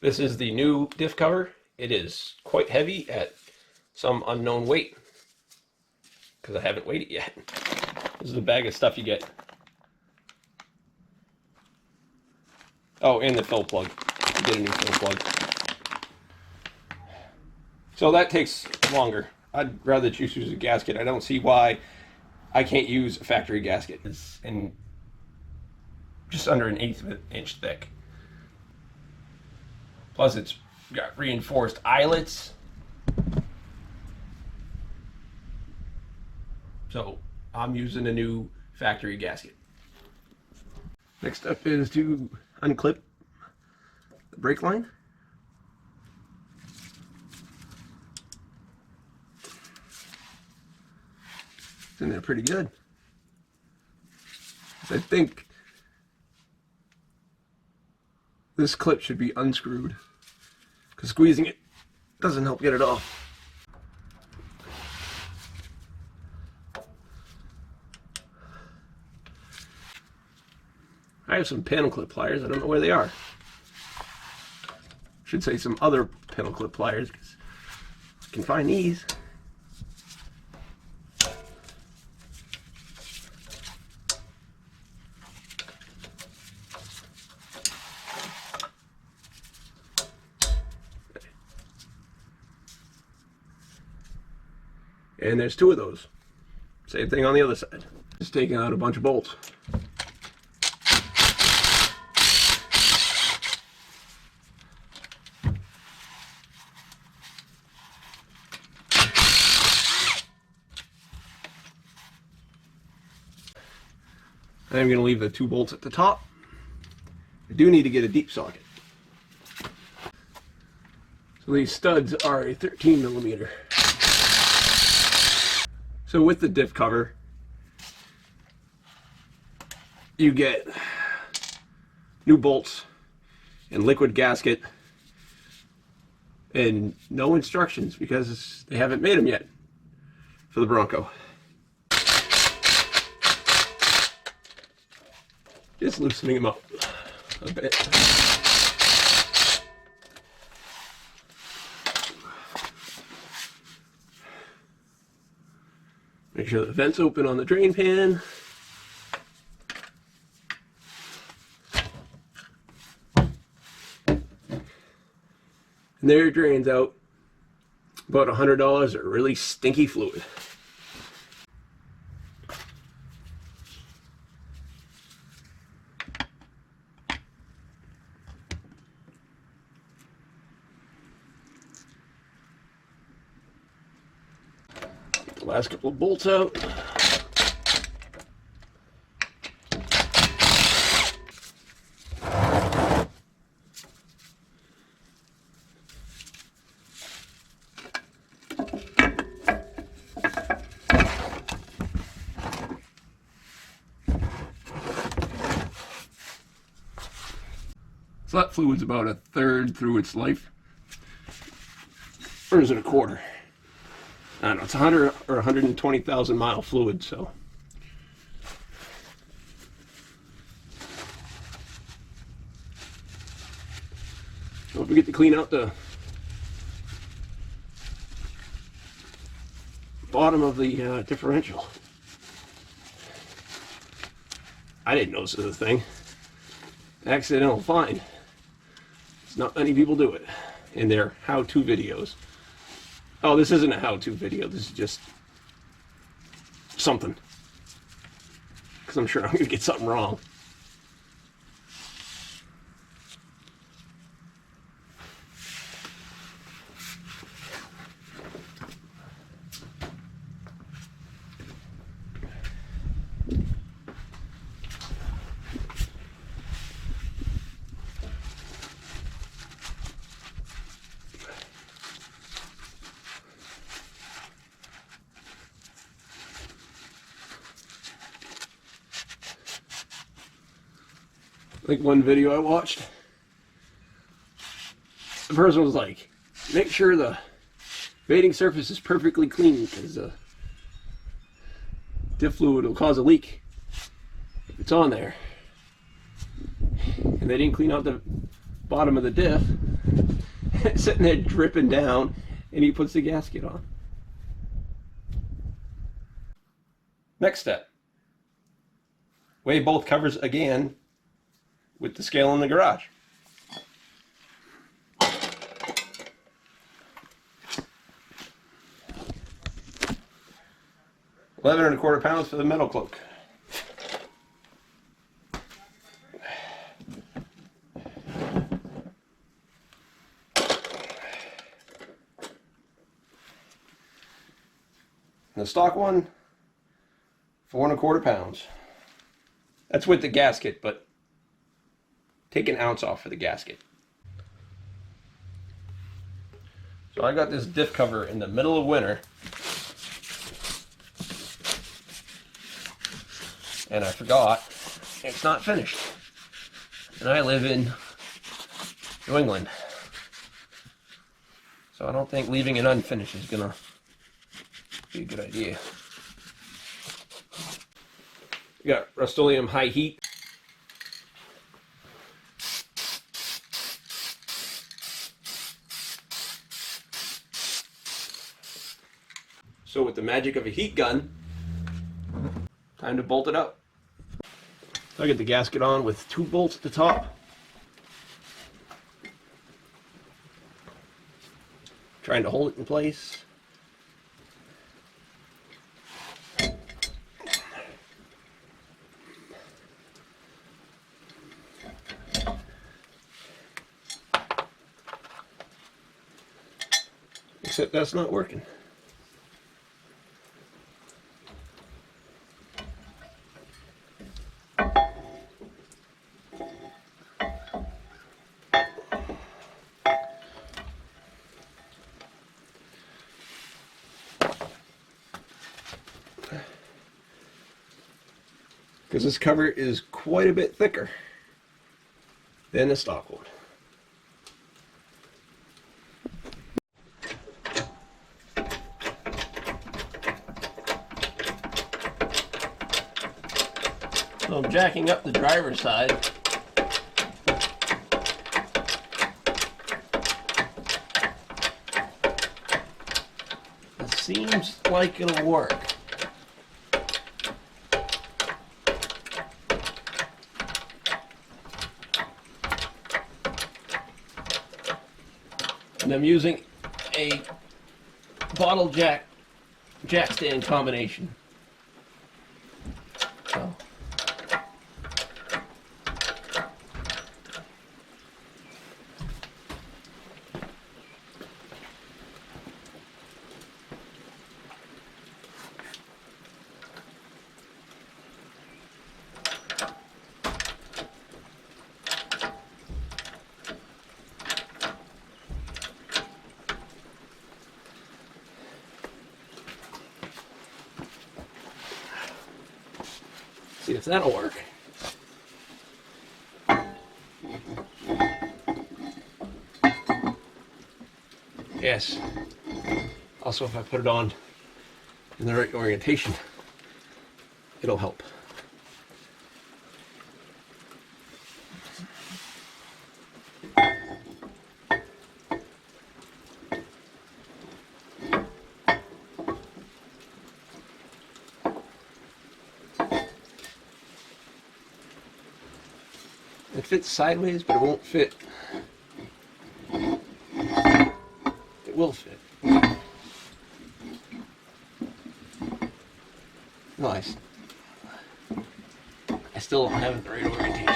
This is the new diff cover. It is quite heavy at some unknown weight because I haven't weighed it yet. This is the bag of stuff you get. Oh, and the fill plug. You get a new fill plug. So that takes longer. I'd rather just use a gasket. I don't see why I can't use a factory gasket. It's in just under 1/8 of an inch thick. Plus it's got reinforced eyelets. So I'm using a new factory gasket. Next up is to unclip the brake line. It's in there pretty good. I think this clip should be unscrewed because squeezing it doesn't help get it off. I have some panel clip pliers. I don't know where they are. Should say some other panel clip pliers because I can find these. And there's 2 of those. Same thing on the other side. Just taking out a bunch of bolts. I'm going to leave the 2 bolts at the top. I do need to get a deep socket. So these studs are a 13mm. So with the diff cover, you get new bolts and liquid gasket and no instructions because they haven't made them yet for the Bronco. Just loosening them up a bit. Make sure the vent's open on the drain pan. And there it drains out about $100 of really stinky fluid. Last couple of bolts out. So that fluid's about 1/3 through its life. Or is it 1/4? I don't know, it's 100 or 120,000 mile fluid, so. Don't forget to clean out the bottom of the differential. I didn't know this was a thing. Accidental find. Not many people do it in their how-to videos. Oh, this isn't a how-to video. This is just something. Because I'm sure I'm going to get something wrong. Like one video I watched, the person was like, make sure the mating surface is perfectly clean because diff fluid will cause a leak if it's on there. And they didn't clean out the bottom of the diff. sitting there dripping down, and he puts the gasket on. Next step. Weigh both covers again with the scale in the garage. 11 1/4 pounds for the metal cloak. The stock one, 4 1/4 pounds. That's with the gasket, but take 1 ounce off for the gasket. So I got this diff cover in the middle of winter, and I forgot it's not finished. And I live in New England, so I don't think leaving it unfinished is gonna be a good idea. We got Rust-Oleum high heat. So with the magic of a heat gun, time to bolt it up. So I get the gasket on with 2 bolts at the top. Trying to hold it in place. Except that's not working. Because this cover is quite a bit thicker than the stock one. So I'm jacking up the driver's side. It seems like it'll work. And I'm using a bottle jack stand combination. So see if that'll work. Yes. Also, if I put it on in the right orientation, it'll help. It fits sideways, but it won't fit. It will fit. Nice. I still don't have it the right orientation.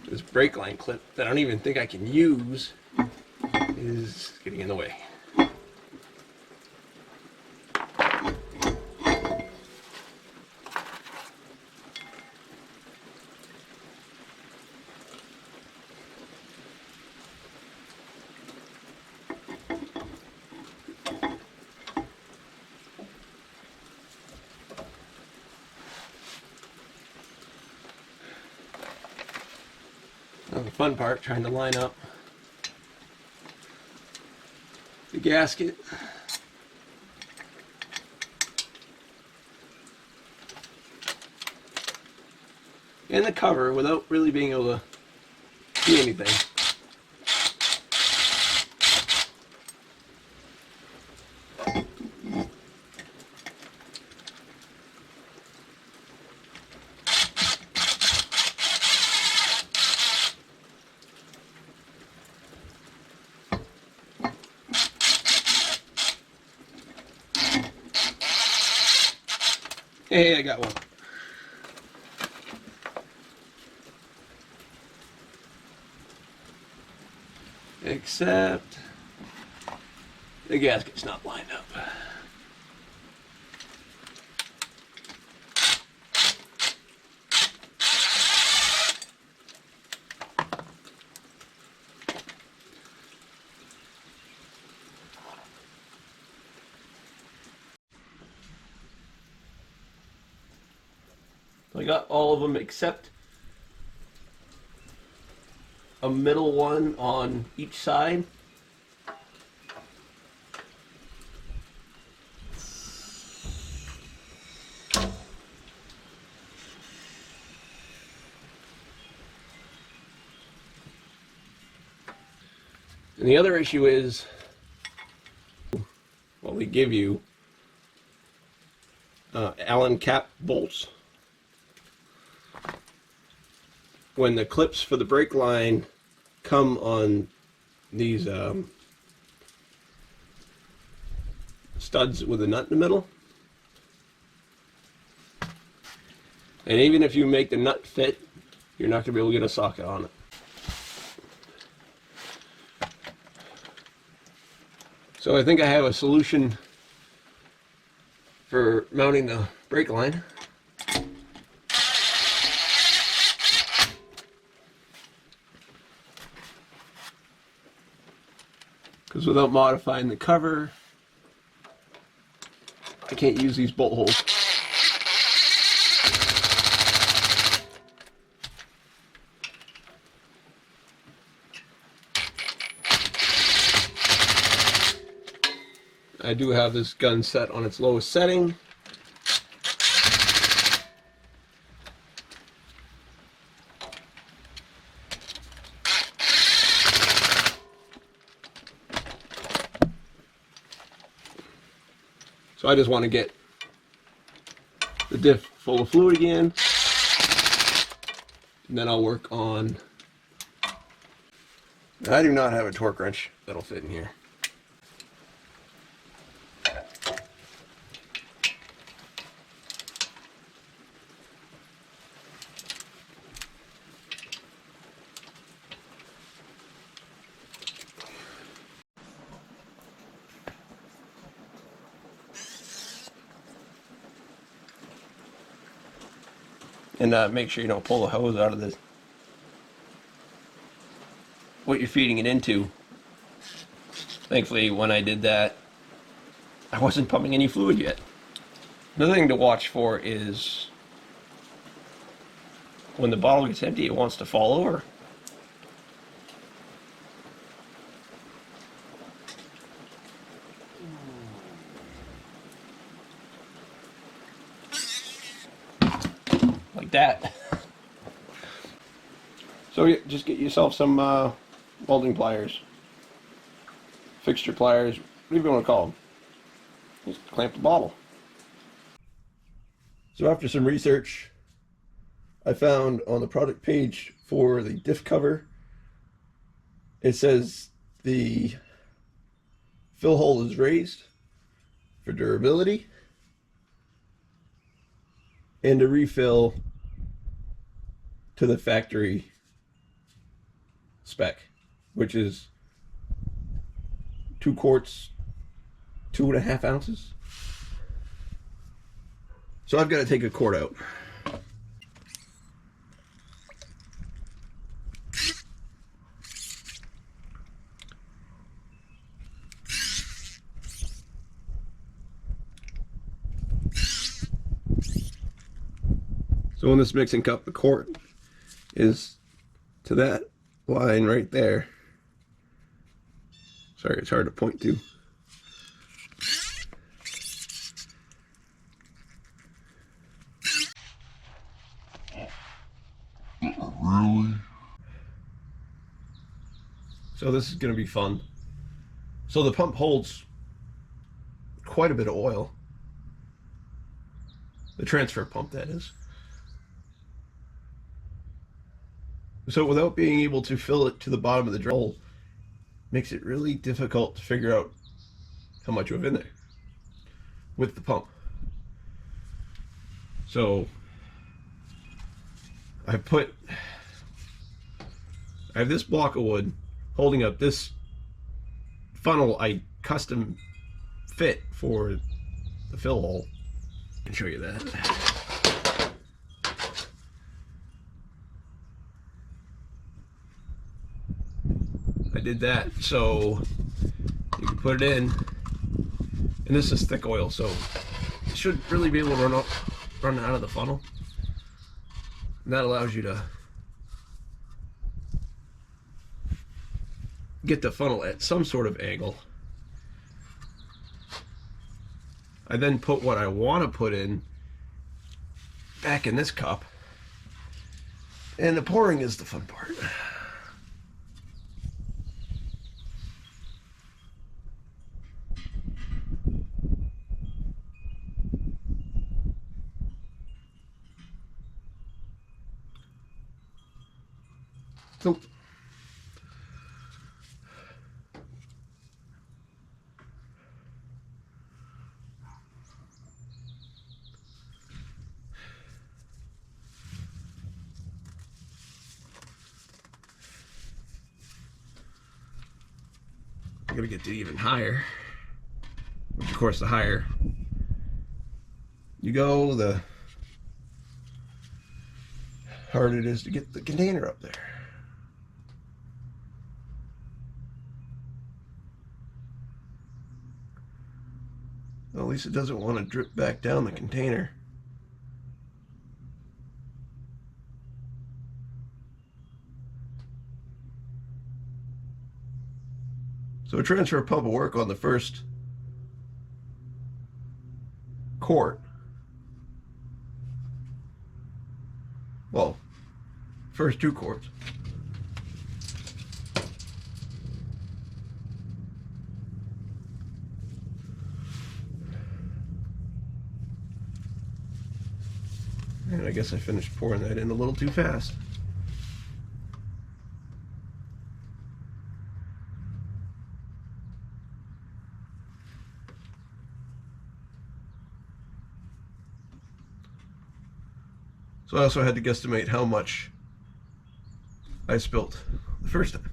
This brake line clip that I don't even think I can use is getting in the way. Now the fun part, trying to line up the gasket. And the cover without really being able to see anything. Hey, I got one. Except the gasket's not lined up. I got all of them except a middle one on each side. And the other issue is, well, we give you Allen cap bolts. When the clips for the brake line come on these studs with a nut in the middle, and even if you make the nut fit, you're not going to be able to get a socket on it. So I think I have a solution for mounting the brake line. Because without modifying the cover, I can't use these bolt holes. I do have this gun set on its lowest setting. So I just want to get the diff full of fluid again, and then I'll work on... I do not have a torque wrench that'll fit in here. And make sure you don't pull the hose out of this, what you're feeding it into. Thankfully, when I did that, I wasn't pumping any fluid yet. Another thing to watch for is when the bottle gets empty, it wants to fall over. Like that. So yeah, just get yourself some welding pliers, fixture pliers, whatever you want to call them. Just clamp the bottle. So after some research, I found on the product page for the diff cover, it says the fill hole is raised for durability, and to refill to the factory spec, which is 2 quarts, 2.5 ounces. So I've got to take a quart out. So in this mixing cup, the quart is to that line right there. Sorry, it's hard to point to. Really? So this is going to be fun. So the pump holds quite a bit of oil. The transfer pump, that is. So without being able to fill it to the bottom of the drill, makes it really difficult to figure out how much we have in there with the pump. So I have this block of wood holding up this funnel I custom fit for the fill hole. I can show you that. I did that so you can put it in, and this is thick oil, so it should really be able to run out of the funnel. And that allows you to get the funnel at some sort of angle. I then put what I want to put in back in this cup, and the pouring is the fun part. So I'm gonna get to even higher, which of course the higher you go, the harder it is to get the container up there. Well, at least it doesn't want to drip back down the container. So a transfer pump will work on the first quart. Well, first 2 quarts. And I guess I finished pouring that in a little too fast. So I also had to guesstimate how much I spilt the first time.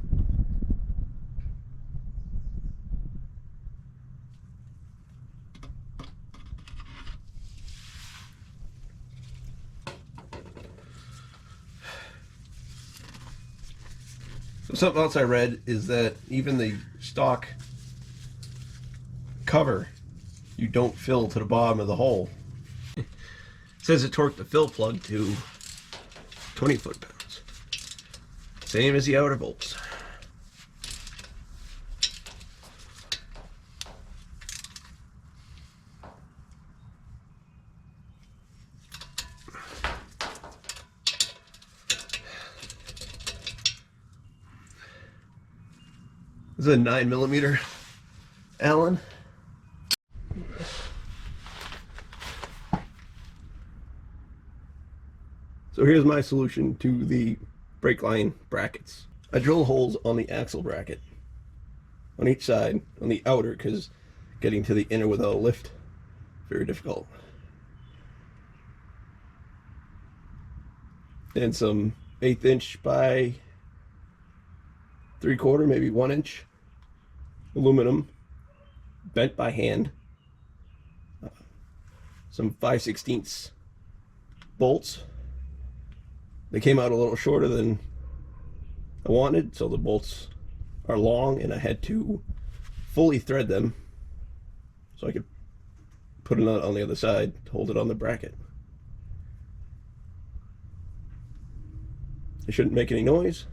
So something else I read is that even the stock cover, you don't fill to the bottom of the hole. It says it torqued the fill plug to 20 foot-pounds. Same as the outer bolts. This is a 9mm Allen. So here's my solution to the brake line brackets. I drill holes on the axle bracket on each side, on the outer, because getting to the inner without a lift, very difficult. And some 1/8 inch by 3/4, maybe 1 inch aluminum, bent by hand. Some 5/16 bolts. They came out a little shorter than I wanted, so the bolts are long, and I had to fully thread them so I could put a nut on the other side to hold it on the bracket. It shouldn't make any noise.